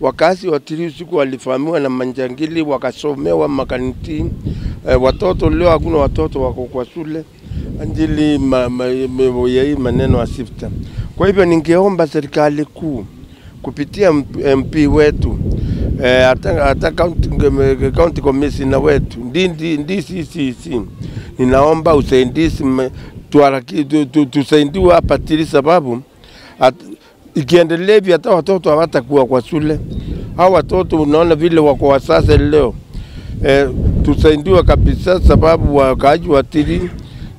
wakazi wa Tiri usiku walifahamiwa na manjangili, wakasomewa makaniti. Watoto leo hakuna watoto wako kwa shule anjili maneno asifta. Kwa hivyo ningeomba serikali kuu kupitia MP wetu hata county commissioner wetu ndisi ninaomba usaidizi tusaidiwe hapa Tiri, sababu ikiendelea hivi hata watoto hawatakuwa kwa shule. Hao watoto unaona vile wako wasasa leo. Tusaidiwe kabisa, sababu wakaaji wa Tiri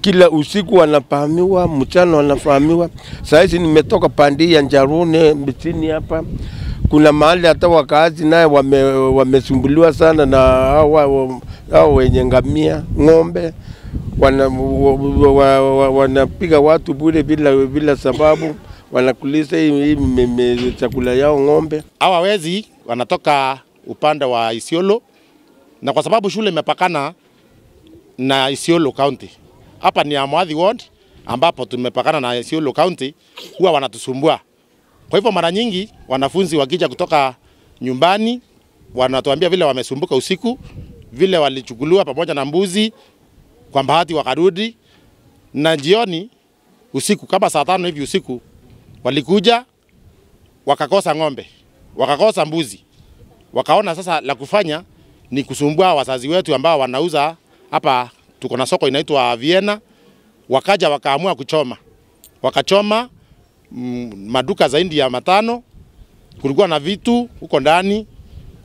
kila usiku wanafahamiwa, mchana wanafahamiwa. Sasa nimetoka pandi ya Njarune Mbitini hapa. Kuna mahali hata wakaazi naye wamesumbuliwa sana na hao wenye ngamia, ng'ombe. Wanapiga watu bure bila sababu, wanakulisa hii chakula yao ng'ombe. Hawa wezi wanatoka upande wa Isiolo, na kwa sababu shule imepakana na Isiolo County. Hapa ni Amuathi Ward ambapo tumepakana na Isiolo County, huwa wanatusumbua. Kwa hivyo mara nyingi wanafunzi wakija kutoka nyumbani wanatuambia vile wamesumbuka usiku, vile walichukuliwa pamoja na mbuzi, kwa bahati wakarudi, na jioni usiku kama saa 5 hivi usiku walikuja wakakosa ng'ombe, wakakosa mbuzi. Wakaona sasa la kufanya ni kusumbua wazazi wetu ambao wanauza hapa. Tuko na soko inaitwa Vienna. Wakaja wakaamua kuchoma. Wakachoma maduka zaidi ya 5. Kulikuwa na vitu huko ndani,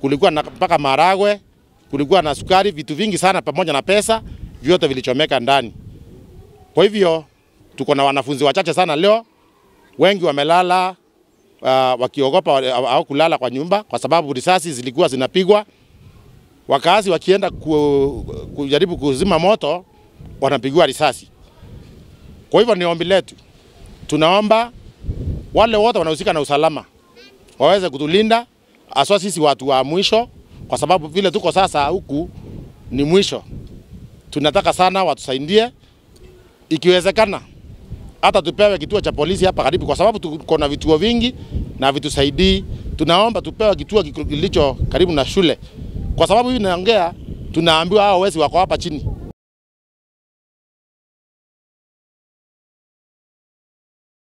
kulikuwa na mpaka maragwe, kulikuwa na sukari, vitu vingi sana pamoja na pesa, vyote vilichomeka ndani. Kwa hivyo tuko na wanafunzi wachache sana leo. Wengi wamelala wakiogopa au kulala kwa nyumba kwa sababu risasi zilikuwa zinapigwa. Wakazi wakienda kujaribu kuzima moto wanapigwa risasi. Kwa hivyo ni ombi letu, tunaomba wale wote wanahusika na usalama waweze kutulinda, aswa sisi watu wa mwisho, kwa sababu vile tuko sasa huku ni mwisho. Tunataka sana watusaidie, ikiwezekana hata tupewe kituo cha polisi hapa karibu, kwa sababu tuko na vituo vingi na vitusaidii. Tunaomba tupewe kituo kilicho karibu na shule, kwa sababu hivi naongea tunaambiwa hao wezi wako hapa chini.